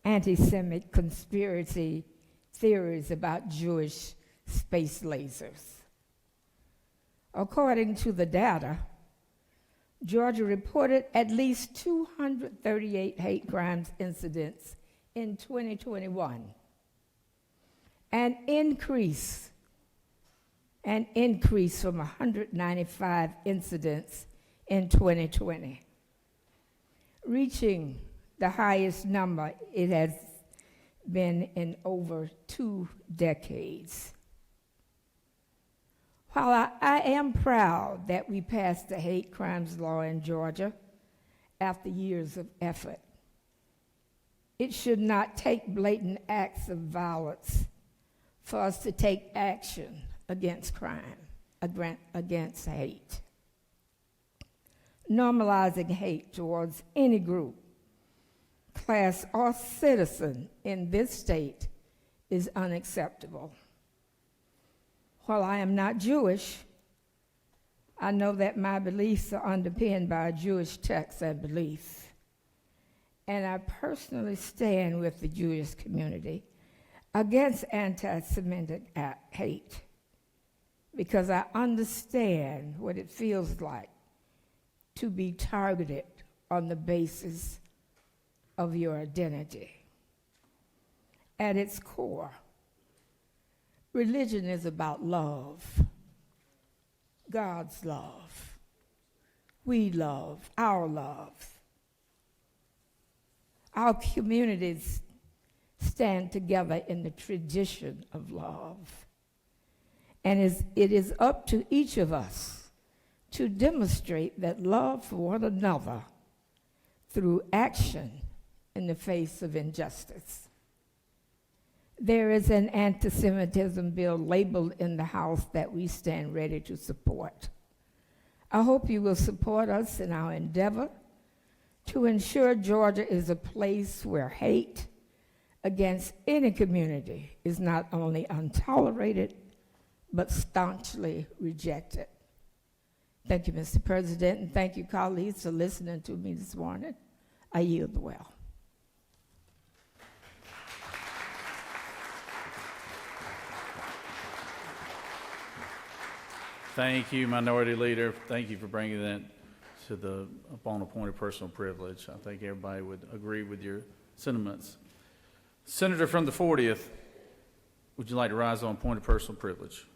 anti-Semitic conspiracy theories about Jewish space lasers. According to the data, Georgia reported at least 238 hate crimes incidents in 2021, an increase from 195 incidents in 2020, reaching the highest number it has been in over 2 decades. While I am proud that we passed the hate crimes law in Georgia after years of effort, it should not take blatant acts of violence for us to take action against crime, against hate. Normalizing hate towards any group, class, or citizen in this state is unacceptable. While I am not Jewish, I know that my beliefs are underpinned by a Jewish text and belief. And I personally stand with the Jewish community against anti-Semitic hate because I understand what it feels like to be targeted on the basis of your identity. At its core, religion is about love, God's love. We love, our love. Our communities stand together in the tradition of love. And it is up to each of us to demonstrate that love for one another through action in the face of injustice. There is an anti-Semitism bill labeled in the House that we stand ready to support. I hope you will support us in our endeavor to ensure Georgia is a place where hate against any community is not only untolerated, but staunchly rejected. Thank you, Mr. President, and thank you, colleagues, for listening to me this morning. I yield the well. Thank you, Minority Leader. Thank you for bringing that to the upon appointed personal privilege. I think everybody would agree with your sentiments. Senator from the 40th, would you like to rise on point of personal privilege?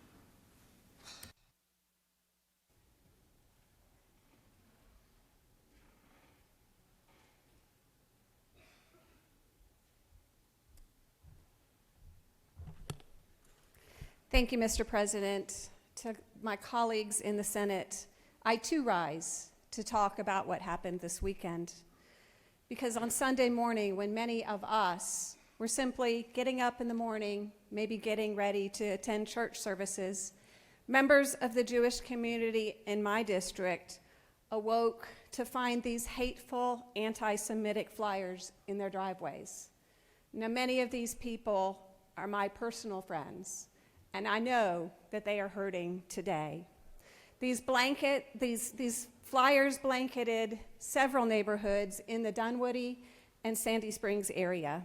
Thank you, Mr. President. To my colleagues in the Senate, I too rise to talk about what happened this weekend. Because on Sunday morning, when many of us were simply getting up in the morning, maybe getting ready to attend church services, members of the Jewish community in my district awoke to find these hateful anti-Semitic flyers in their driveways. Now, many of these people are my personal friends, and I know that they are hurting today. These flyers blanketed several neighborhoods in the Dunwoody and Sandy Springs area.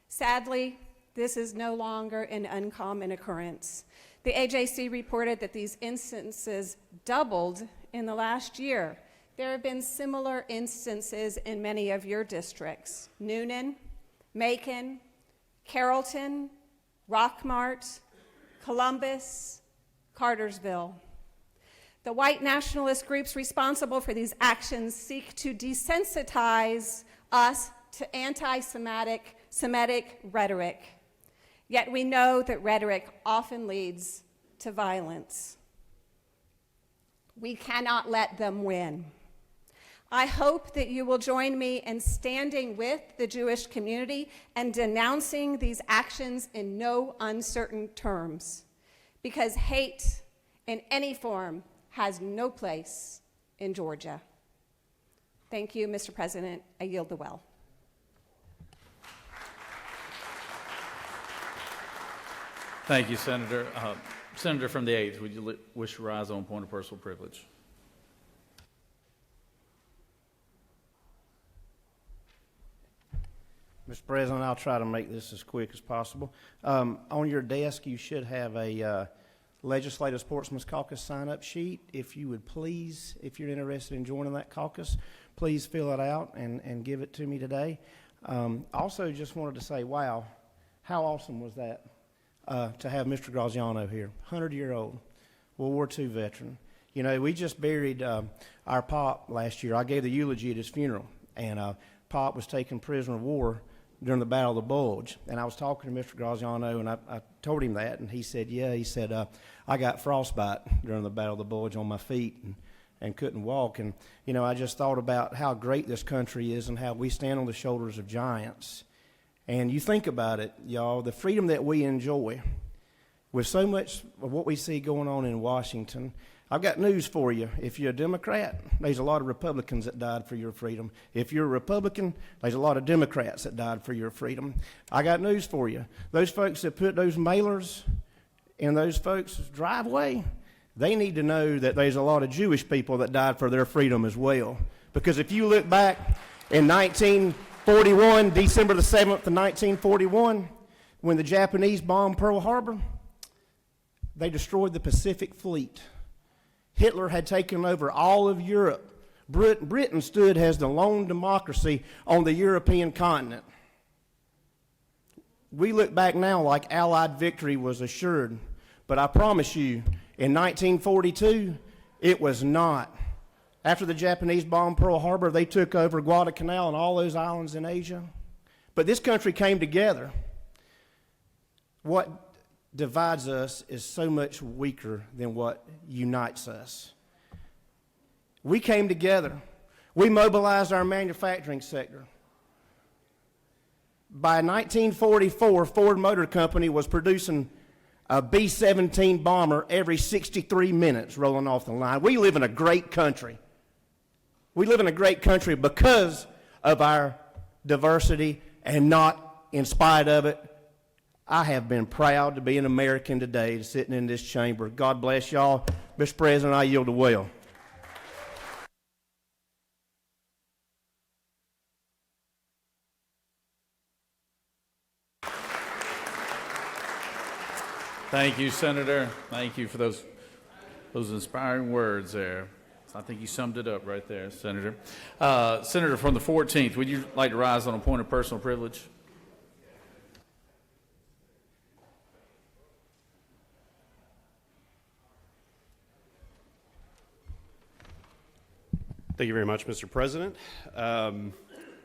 Sadly, this is no longer an uncommon occurrence. The AJC reported that these instances doubled in the last year. There have been similar instances in many of your districts: Noonan, Macon, Carrollton, Rockmart, Columbus, Cartersville. The white nationalist groups responsible for these actions seek to desensitize us to anti-Semitic rhetoric. Yet we know that rhetoric often leads to violence. We cannot let them win. I hope that you will join me in standing with the Jewish community and denouncing these actions in no uncertain terms, because hate in any form has no place in Georgia. Thank you, Mr. President. I yield the well. Thank you, Senator. Senator from the 8th, would you wish to rise on point of personal privilege? Mr. President, I'll try to make this as quick as possible. On your desk, you should have a Legislative Sportsman's Caucus sign-up sheet. If you would please, if you're interested in joining that caucus, please fill it out and give it to me today. Also, just wanted to say, wow, how awesome was that to have Mr. Graziano here, 100-year-old World War II veteran. You know, we just buried our Pop last year. I gave the eulogy at his funeral, and Pop was taken prisoner of war during the Battle of the Bulge. And I was talking to Mr. Graziano, and I told him that, and he said, yeah, he said, I got frostbite during the Battle of the Bulge on my feet and couldn't walk. And, you know, I just thought about how great this country is and how we stand on the shoulders of giants. And you think about it, y'all, the freedom that we enjoy with so much of what we see going on in Washington. I've got news for you. If you're a Democrat, there's a lot of Republicans that died for your freedom. If you're a Republican, there's a lot of Democrats that died for your freedom. I got news for you. Those folks that put those mailers in those folks' driveway, they need to know that there's a lot of Jewish people that died for their freedom as well. Because if you look back in 1941, December the 7th of 1941, when the Japanese bombed Pearl Harbor, they destroyed the Pacific Fleet. Hitler had taken over all of Europe. Britain stood as the lone democracy on the European continent. We look back now like Allied victory was assured, but I promise you, in 1942, it was not. After the Japanese bombed Pearl Harbor, they took over Guadalcanal and all those islands in Asia. But this country came together. What divides us is so much weaker than what unites us. We came together. We mobilized our manufacturing sector. By 1944, Ford Motor Company was producing a B-17 bomber every 63 minutes rolling off the line. We live in a great country. We live in a great country because of our diversity and not in spite of it. I have been proud to be an American today, sitting in this chamber. God bless y'all. Mr. President, I yield the well. Thank you, Senator. Thank you for those Those inspiring words there. I think you summed it up right there, Senator. Senator from the 14th, would you like to rise on a point of personal privilege? Thank you very much, Mr. President.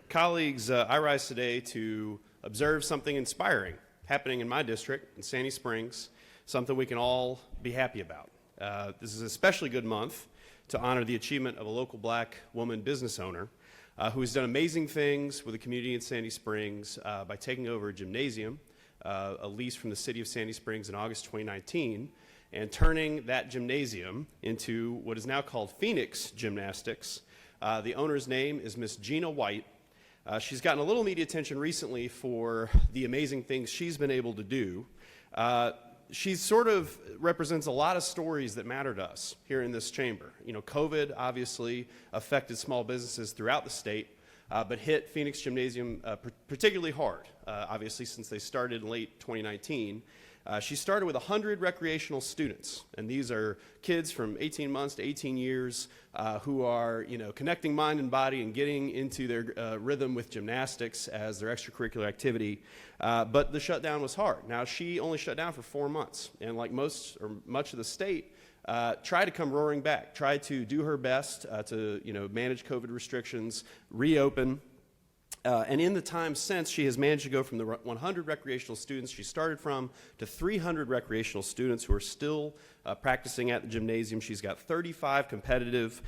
Colleagues, I rise today to observe something inspiring happening in my district, in Sandy Springs, something we can all be happy about. This is an especially good month to honor the achievement of a local black woman business owner who has done amazing things with the community in Sandy Springs by taking over a gymnasium, a lease from the city of Sandy Springs in August 2019, and turning that gymnasium into what is now called Phoenix Gymnastics. The owner's name is Miss Gina White. She's gotten a little media attention recently for the amazing things she's been able to do. She sort of represents a lot of stories that matter to us here in this chamber. You know, COVID obviously affected small businesses throughout the state, but hit Phoenix Gymnasium particularly hard, obviously since they started in late 2019. She started with 100 recreational students, and these are kids from 18 months to 18 years who are, you know, connecting mind and body and getting into their rhythm with gymnastics as their extracurricular activity. But the shutdown was hard. Now, she only shut down for 4 months, and like most or much of the state, tried to come roaring back, tried to do her best to, you know, manage COVID restrictions, reopen. And in the time since, she has managed to go from the 100 recreational students she started from to 300 recreational students who are still practicing at the gymnasium. She's got 35 competitive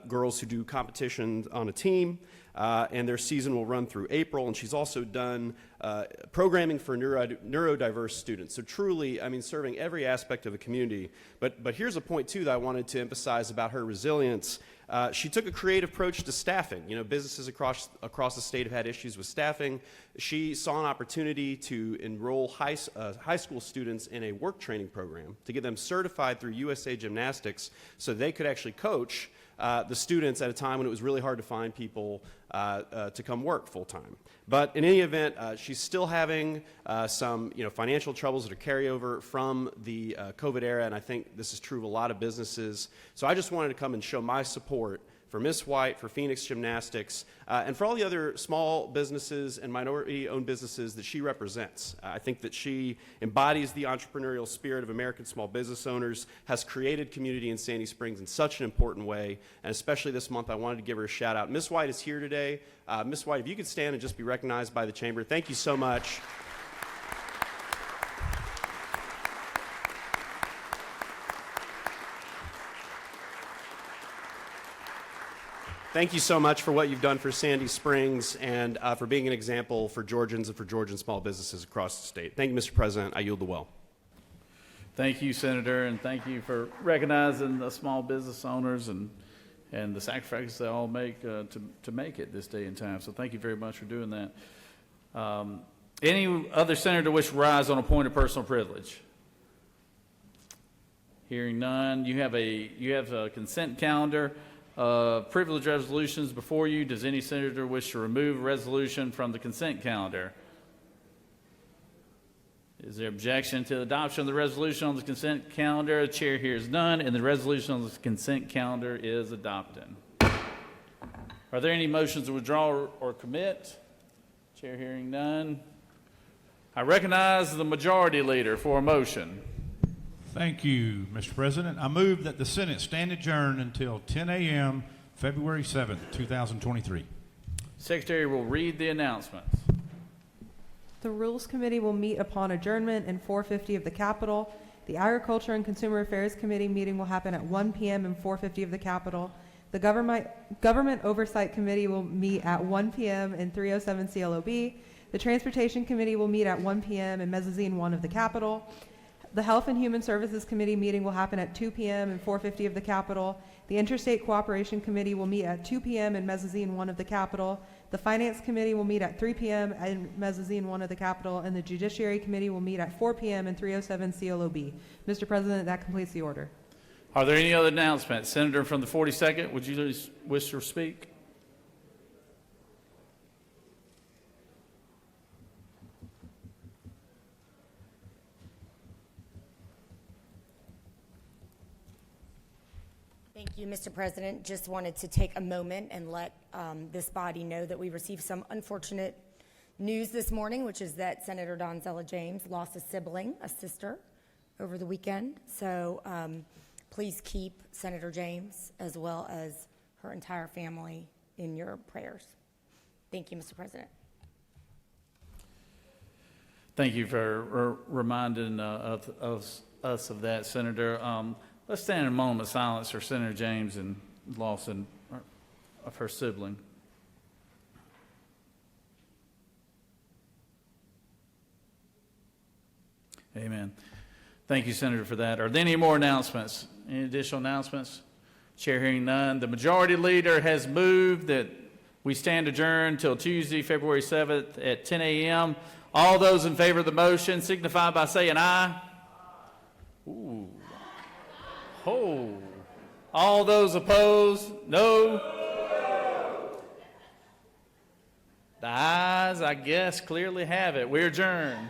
girls who do competitions on a team, and their season will run through April. And she's also done programming for neurodiverse students. So truly, I mean, serving every aspect of the community. But here's a point, too, that I wanted to emphasize about her resilience. She took a creative approach to staffing. You know, businesses across the state have had issues with staffing. She saw an opportunity to enroll high school students in a work training program to get them certified through USA Gymnastics so they could actually coach the students at a time when it was really hard to find people to come work full time. But in any event, she's still having some, you know, financial troubles that are carryover from the COVID era, and I think this is true of a lot of businesses. So I just wanted to come and show my support for Miss White, for Phoenix Gymnastics, and for all the other small businesses and minority-owned businesses that she represents. I think that she embodies the entrepreneurial spirit of American small business owners, has created community in Sandy Springs in such an important way, and especially this month, I wanted to give her a shout-out. Miss White is here today. Miss White, if you could stand and just be recognized by the chamber. Thank you so much. Thank you so much for what you've done for Sandy Springs and for being an example for Georgians and for Georgian small businesses across the state. Thank you, Mr. President. I yield the well. Thank you, Senator, and thank you for recognizing the small business owners and the sacrifices they all make to make it this day and time. So thank you very much for doing that. Any other senator wish to rise on a point of personal privilege? Hearing none, you have a consent calendar. Privilege resolutions before you. Does any senator wish to remove a resolution from the consent calendar? Is there objection to the adoption of the resolution on the consent calendar? The chair hears none, and the resolution on the consent calendar is adopted. Are there any motions to withdraw or commit? Chair hearing none. I recognize the majority leader for a motion. Thank you, Mr. President. I move that the Senate stand adjourned until 10 a.m. February 7th, 2023. Secretary will read the announcements. The Rules Committee will meet upon adjournment in 450 of the Capitol. The Agriculture and Consumer Affairs Committee meeting will happen at 1 p.m. in 450 of the Capitol. The Government Oversight Committee will meet at 1 p.m. in 307 CLOB. The Transportation Committee will meet at 1 p.m. in Mezzanine 1 of the Capitol. The Health and Human Services Committee meeting will happen at 2 p.m. in 450 of the Capitol. The Interstate Cooperation Committee will meet at 2 p.m. in Mezzanine 1 of the Capitol. The Finance Committee will meet at 3 p.m. in Mezzanine 1 of the Capitol. And the Judiciary Committee will meet at 4 p.m. in 307 CLOB. Mr. President, that completes the order. Are there any other announcements? Senator from the 42nd, would you wish to speak? Thank you, Mr. President. Just wanted to take a moment and let this body know that we received some unfortunate news this morning, which is that Senator Donzella James lost a sibling, a sister, over the weekend. So please keep Senator James as well as her entire family in your prayers. Thank you, Mr. President. Thank you for reminding us of that, Senator. Let's stand in a moment of silence for Senator James and loss of her sibling. Amen. Thank you, Senator, for that. Are there any more announcements? Any additional announcements? Chair hearing none. The majority leader has moved that we stand adjourned till Tuesday, February 7th at 10 a.m. All those in favor of the motion signify by saying aye. Ooh. Oh. All those opposed, no. The ayes, I guess, clearly have it. We're adjourned.